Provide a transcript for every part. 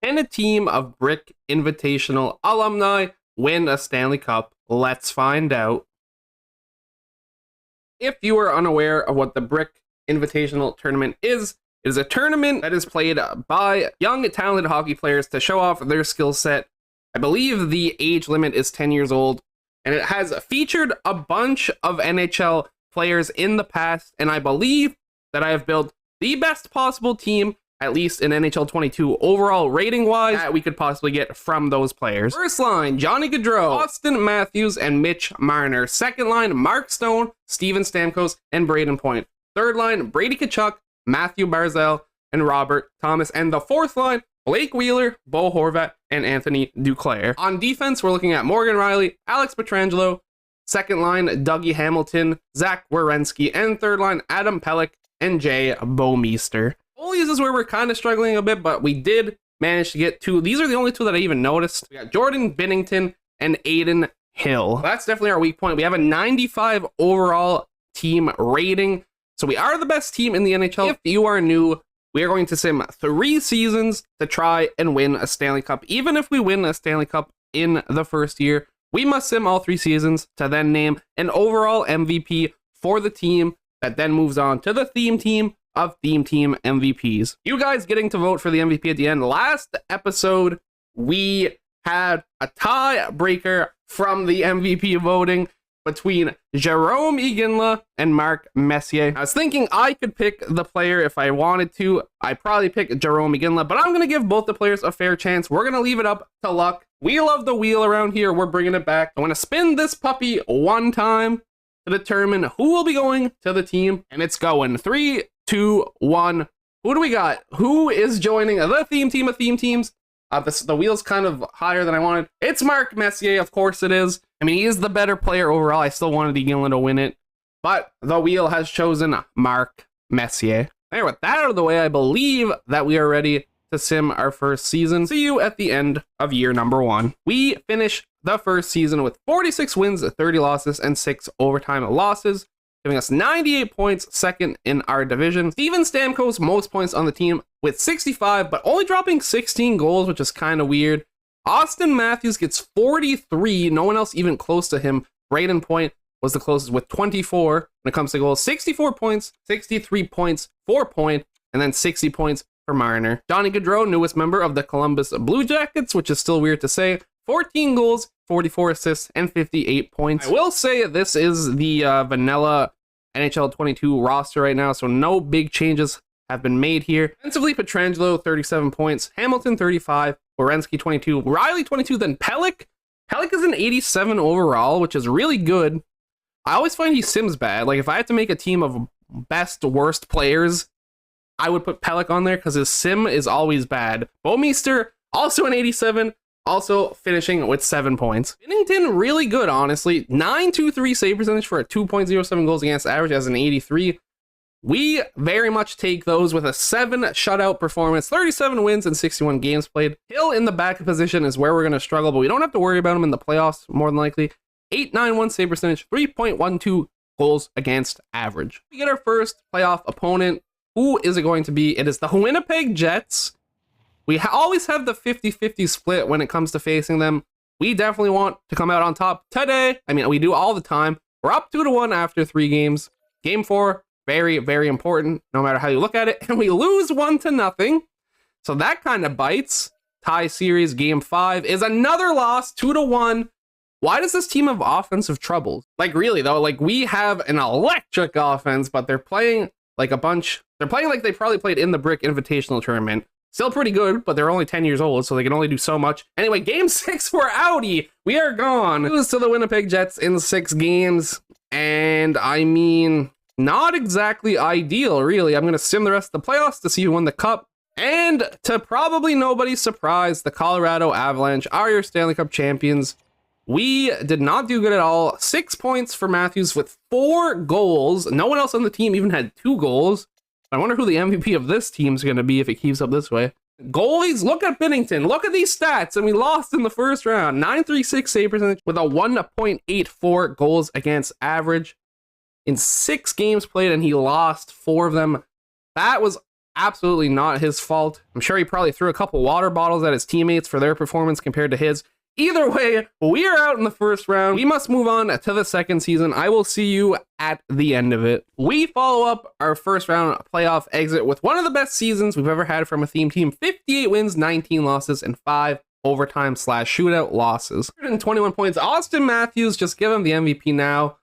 can a team of Brick Invitational alumni win a Stanley Cup? Let's find out. If you are unaware of what the Brick Invitational tournament is, it is a tournament that is played by young, talented hockey players to show off their skill set. I believe the age limit is 10 years old, and it has featured a bunch of NHL players in the past, and I believe that I have built the best possible team, at least in NHL 22 overall rating-wise, that we could possibly get from those players. First line, Johnny Gaudreau, Austin Matthews, and Mitch Marner. Second line, Mark Stone, Steven Stamkos, and Braden Point. Third line, Brady Tkachuk, Matthew Barzal, and Robert Thomas. And the fourth line, Blake Wheeler, Bo Horvat, and Anthony Duclair. On defense, we're looking at Morgan Riley, Alex Pietrangelo. Second line, Dougie Hamilton, Zach Werenski. And third line, Adam Pelech and Jay Bouwmeester. Goalies is where we're kind of struggling a bit, but we did manage to get two. These are the only two that I even noticed. We got Jordan Binnington and Aiden Hill. That's definitely our weak point. We have a 95 overall team rating, so we are the best team in the NHL. If you are new, we are going to sim 3 seasons to try and win a Stanley Cup. Even if we win a Stanley Cup in the first year, we must sim all 3 seasons to then name an overall MVP for the team that then moves on to the theme team of theme team MVPs. You guys getting to vote for the MVP at the end. Last episode, we had a tiebreaker from the MVP voting between Jerome Iginla and Mark Messier. I was thinking I could pick the player if I wanted to. I probably pick Jerome Iginla, but I'm going to give both the players a fair chance. We're going to leave it up to luck. We love the wheel around here. We're bringing it back. I want to spin this puppy one time to determine who will be going to the team, and it's going 3, 2, 1. Who do we got? Who is joining the theme team of theme teams? The wheel's kind of higher than I wanted. It's Mark Messier, of course it is. I mean, he is the better player overall. I still wanted Iginla to win it, but the wheel has chosen Mark Messier. There, with that out of the way, I believe that we are ready to sim our first season. See you at the end of year number 1. We finish the first season with 46 wins, 30 losses, and 6 overtime losses, giving us 98 points, second in our division. Steven Stamkos, most points on the team with 65, but only dropping 16 goals, which is kind of weird. Austin Matthews gets 43, no one else even close to him. Braden Point was the closest with 24 when it comes to goals. 64 points, 63 points, 4 Point, and then 60 points for Marner. Johnny Gaudreau, newest member of the Columbus Blue Jackets, which is still weird to say. 14 goals, 44 assists, and 58 points. I will say this is the vanilla NHL 22 roster right now, so no big changes have been made here. Defensively, Pietrangelo, 37 points. Hamilton, 35. Werenski, 22. Riley, 22. Then Pelech. Pelech is an 87 overall, which is really good. I always find he sims bad. Like, if I had to make a team of best, worst players, I would put Pelech on there because his sim is always bad. Bouwmeester, also an 87. Also finishing with 7 points. Binnington, really good, honestly. 923 save percentage for a 2.07 goals against average as an 83. We very much take those with a 7 shutout performance, 37 wins and 61 games played. Hill in the backup position is where we're going to struggle, but we don't have to worry about him in the playoffs, more than likely. 891 save percentage, 3.12 goals against average. We get our first playoff opponent. Who is it going to be? It is the Winnipeg Jets. We always have the 50-50 split when it comes to facing them. We definitely want to come out on top today. I mean, we do all the time. We're up 2-1 after 3 games. Game 4, very, very important, no matter how you look at it. And we lose 1-0. So that kind of bites. Tie series, game 5 is another loss, 2-1. Why does this team have offensive troubles? Like, really, though, like, we have an electric offense, but they're playing like a bunch. They're playing like they probably played in the Brick Invitational tournament. Still pretty good, but they're only 10 years old, so they can only do so much. Anyway, game 6, we're outie. We are gone. Lose to the Winnipeg Jets in 6 games. And I mean, not exactly ideal, really. I'm going to sim the rest of the playoffs to see who won the cup. And to probably nobody's surprise, the Colorado Avalanche are your Stanley Cup champions. We did not do good at all. 6 points for Matthews with 4 goals. No one else on the team even had 2 goals. I wonder who the MVP of this team is going to be if it keeps up this way. Goalies, look at Binnington. Look at these stats. And we lost in the first round. 936 save percentage with a 1.84 goals against average in 6 games played, and he lost 4 of them. That was absolutely not his fault. I'm sure he probably threw a couple water bottles at his teammates for their performance compared to his. Either way, we are out in the first round. We must move on to the second season. I will see you at the end of it. We follow up our first round playoff exit with one of the best seasons we've ever had from a theme team. 58 wins, 19 losses, and 5 overtime/shootout losses. 121 points. Austin Matthews, just give him the MVP now.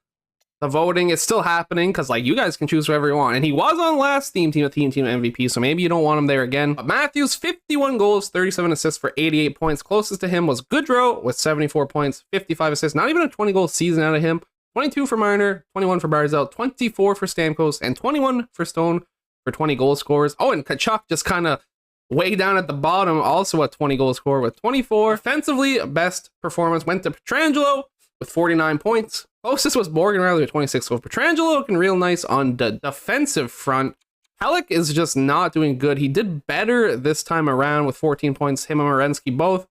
The voting is still happening because, like, you guys can choose whoever you want. And he was on last Team Team MVP, so maybe you don't want him there again. But Matthews, 51 goals, 37 assists for 88 points. Closest to him was Goodrow with 74 points, 55 assists. Not even a 20-goal season out of him. 22 for Marner, 21 for Barzal, 24 for Stamkos, and 21 for Stone for 20 goal scorers. Oh, and Kachuk just kind of way down at the bottom, also a 20-goal scorer with 24. Offensively, best performance went to Pietrangelo with 49 points. Closest was Morgan Riley with 26. So Pietrangelo looking real nice on the defensive front. Halleck is just not doing good. He did better this time around with 14 points, him and Morensky both.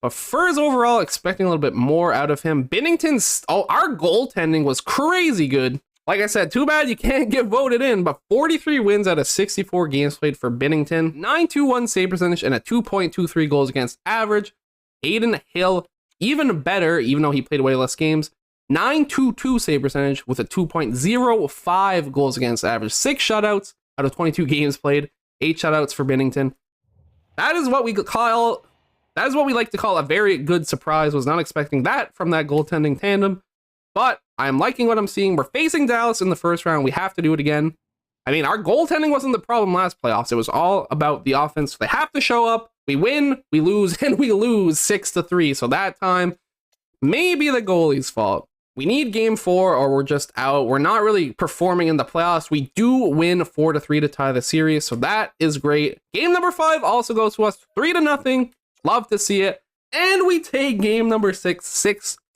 But Furs overall, expecting a little bit more out of him. Binnington's, our goaltending was crazy good. Like I said, too bad you can't get voted in, but 43 wins out of 64 games played for Binnington. 921 save percentage and a 2.23 goals against average. Aiden Hill, even better, even though he played way less games. 922 save percentage with a 2.05 goals against average. 6 shutouts out of 22 games played. 8 shutouts for Binnington. That is what we like to call a very good surprise. Was not expecting that from that goaltending tandem. But I'm liking what I'm seeing. We're facing Dallas in the first round. We have to do it again. I mean, our goaltending wasn't the problem last playoffs. It was all about the offense. They have to show up. We win, we lose, and we lose 6-3. So that time, maybe the goalie's fault. We need game 4 or we're just out. We're not really performing in the playoffs. We do win 4-3 to tie the series. So that is great. Game number 5 also goes to us 3-0. Love to see it. And we take game number 6,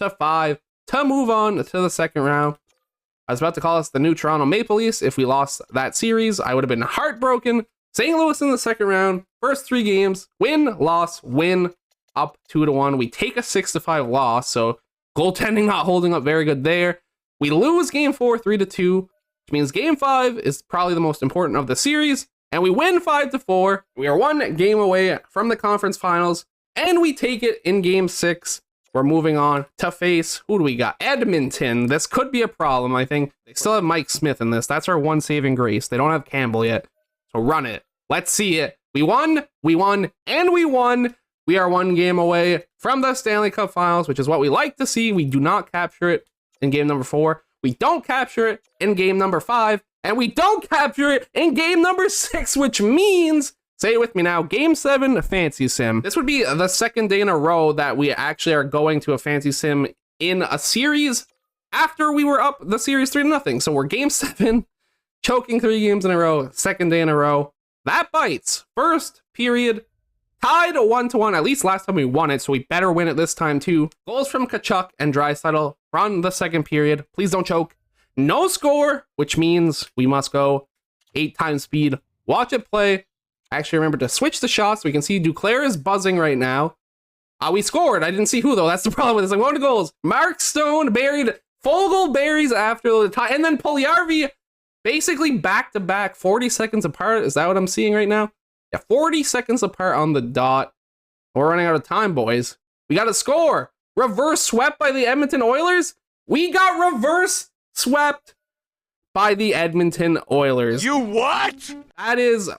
6-5 to move on to the second round. I was about to call us the new Toronto Maple Leafs. If we lost that series, I would have been heartbroken. St. Louis in the second round, first 3 games, win, loss, win, up 2-1. We take a 6-5 loss, so goaltending not holding up very good there. We lose game 4, 3-2, which means game 5 is probably the most important of the series, and we win 5-4. We are 1 game away from the conference finals, and we take it in game 6. We're moving on to face, who do we got? Edmonton. This could be a problem, I think. They still have Mike Smith in this. That's our one saving grace. They don't have Campbell yet. So run it. Let's see it. We won, and we won. We are 1 game away from the Stanley Cup Finals, which is what we like to see. We do not capture it in game number 4. We don't capture it in game number 5. And we don't capture it in game number 6, which means, say it with me now, game 7 Fantasy Sim. This would be the second day in a row that we actually are going to a Fantasy Sim in a series after we were up the series 3-0. So we're game 7, choking 3 games in a row, second day in a row. That bites. First period, tied 1-1. At least last time we won it, so we better win it this time too. Goals from Kachuk and Draisaitl from the second period. Please don't choke. No score, which means we must go 8 times speed. Watch it play. Actually, remember to switch the shots. We can see Duclair is buzzing right now. We scored. I didn't see who, though. That's the problem with this. I'm going to goals. Mark Stone buried. Fogel buries after the tie. And then Puljujärvi basically back-to-back, 40 seconds apart. Is that what I'm seeing right now? Yeah, 40 seconds apart on the dot. We're running out of time, boys. We got to score. Reverse swept by the Edmonton Oilers. We got reverse swept by the Edmonton Oilers. You what? That is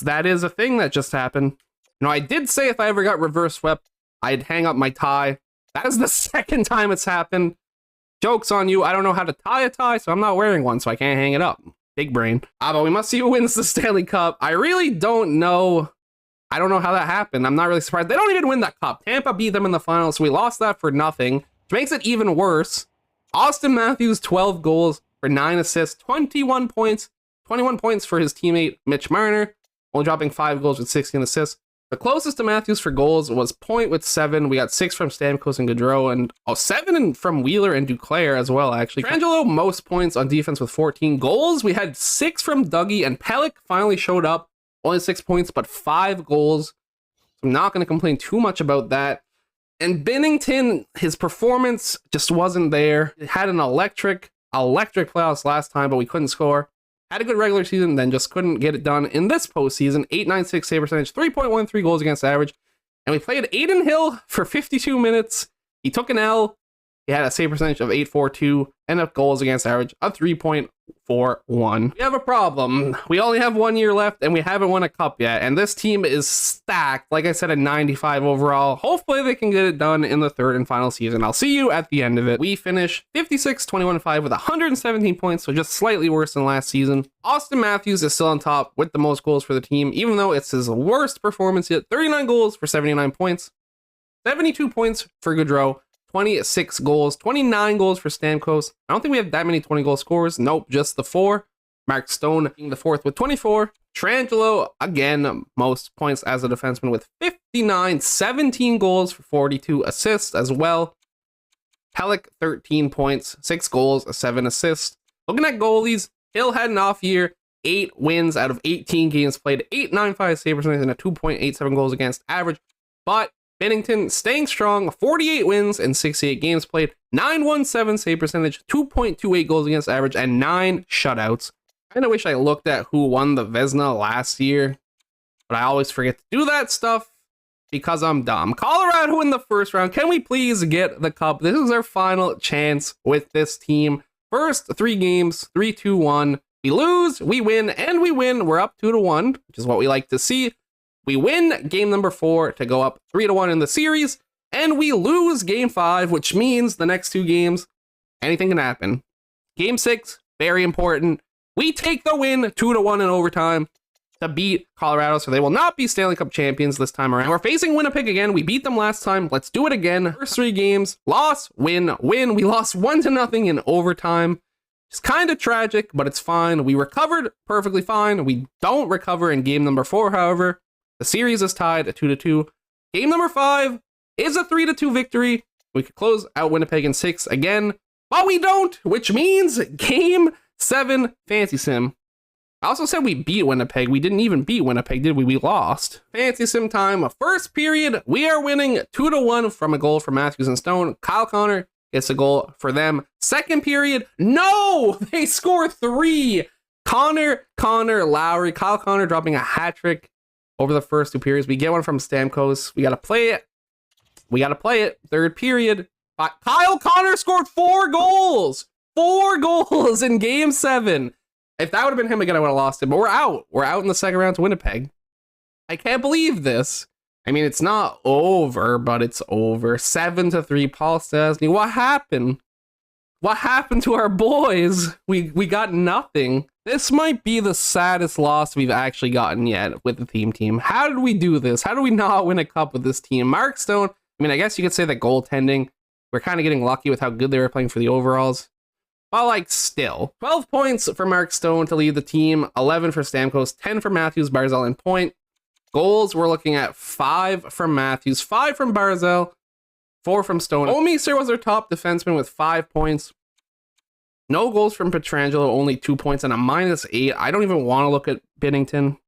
a thing that just happened. You know, I did say if I ever got reverse swept, I'd hang up my tie. That is the second time it's happened. Joke's on you. I don't know how to tie a tie, so I'm not wearing one, so I can't hang it up. Big brain. But we must see who wins the Stanley Cup. I really don't know. I don't know how that happened. I'm not really surprised. They don't even win that cup. Tampa beat them in the finals, so we lost that for nothing, which makes it even worse. Austin Matthews, 12 goals for 9 assists, 21 points. 21 points for his teammate Mitch Marner, only dropping 5 goals with 16 assists. The closest to Matthews for goals was Point with 7. We got 6 from Stamkos and Gaudreau, and 7 from Wheeler and Duclair as well, actually. Pietrangelo, most points on defense with 14 goals. We had 6 from Dougie, and Pelech finally showed up. Only 6 points, but 5 goals. So I'm not going to complain too much about that. And Binnington, his performance just wasn't there. It had an electric playoffs last time, but we couldn't score. Had a good regular season, then just couldn't get it done in this postseason. 8.96 save percentage, 3.13 goals against average. And we played Aiden Hill for 52 minutes. He took an L. He had a save percentage of 8.42 and a goals against average of 3.41. We have a problem. We only have 1 year left and we haven't won a cup yet. And this team is stacked. Like I said, at 95 overall. Hopefully they can get it done in the third and final season. I'll see you at the end of it. We finish 56-21-5 with 117 points, so just slightly worse than last season. Austin Matthews is still on top with the most goals for the team, even though it's his worst performance yet. 39 goals for 79 points. 72 points for Gaudreau. 26 goals, 29 goals for Stamkos. I don't think we have that many 20 goal scorers. Nope, just the 4. Mark Stone being the 4th with 24. Trangelo, again, most points as a defenseman with 59, 17 goals for 42 assists as well. Pellick, 13 points, 6 goals, 7 assists. Looking at goalies, Hill had an off year, 8 wins out of 18 games played, 8.95 save percentage and a 2.87 goals against average. But Binnington staying strong, 48 wins and 68 games played, 9.17 save percentage, 2.28 goals against average, and 9 shutouts. I kind of wish I looked at who won the Vezina last year, but I always forget to do that stuff because I'm dumb. Colorado in the first round. Can we please get the cup? This is our final chance with this team. First 3 games, 3-2-1. We lose, we win, and we win. We're up 2-1, which is what we like to see. We win game number 4 to go up 3-1 in the series, and we lose game 5, which means the next 2 games, anything can happen. Game 6, very important. We take the win 2-1 in overtime to beat Colorado, so they will not be Stanley Cup champions this time around. We're facing Winnipeg again. We beat them last time. Let's do it again. First 3 games, loss, win, win. We lost 1-0 in overtime. It's kind of tragic, but it's fine. We recovered perfectly fine. We don't recover in game number 4, however. The series is tied at 2-2. Game number 5 is a 3-2 victory. We could close out Winnipeg in 6 again, but we don't, which means game 7 Fantasy Sim. I also said we beat Winnipeg. We didn't even beat Winnipeg, did we? We lost. Fantasy Sim time. First period, we are winning 2-1 from a goal from Matthews and Stone. Kyle Connor gets a goal for them. Second period, no! They score 3. Connor, Lowry. Kyle Connor dropping a hat trick over the first 2 periods. We get one from Stamkos. We got to play it. Third period. Kyle Connor scored 4 goals. 4 goals in game 7. If that would have been him again, I would have lost it. But we're out. We're out in the second round to Winnipeg. I can't believe this. I mean, it's not over, but it's over. 7-3, Paul Stastny. What happened? What happened to our boys? We got nothing. This might be the saddest loss we've actually gotten yet with the team. How did we do this? How do we not win a cup with this team? Mark Stone, I mean, I guess you could say that goaltending, we're kind of getting lucky with how good they were playing for the overalls. But, like, still. 12 points for Mark Stone to lead the team. 11 for Stamkos. 10 for Matthews, Barzal, and Point. Goals, we're looking at 5 from Matthews, 5 from Barzal, 4 from Stone. Omiser was our top defenseman with 5 points. No goals from Pietrangelo, only 2 points and a -8. I don't even want to look at Binnington,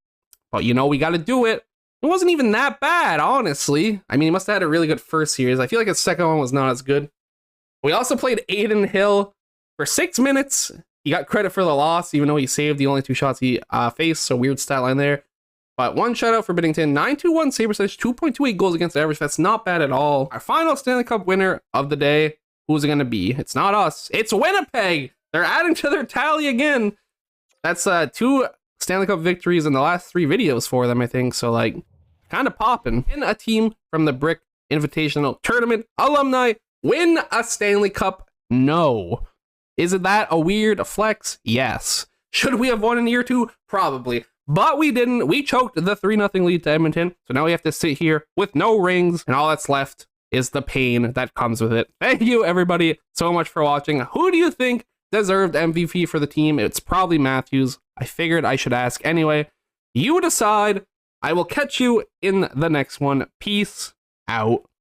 but you know, we got to do it. It wasn't even that bad, honestly. I mean, he must have had a really good first series. I feel like his second one was not as good. We also played Aiden Hill for 6 minutes. He got credit for the loss, even though he saved the only 2 shots he faced, so weird stat line there. But 1 shutout for Binnington, 9.21 save percentage, 2.28 goals against average. That's not bad at all. Our final Stanley Cup winner of the day. Who's it going to be? It's not us. It's Winnipeg. They're adding to their tally again. That's 2 Stanley Cup victories in the last 3 videos for them, I think. So, like, kind of popping. In a team from the Brick Invitational Tournament, alumni win a Stanley Cup? No. Is it that a weird flex? Yes. Should we have won in year 2? Probably. But we didn't. We choked the 3-0 lead to Edmonton. So now we have to sit here with no rings, and all that's left is the pain that comes with it. Thank you, everybody, so much for watching. Who do you think deserved MVP for the team? It's probably Matthews. I figured I should ask anyway. You decide. I will catch you in the next one. Peace out.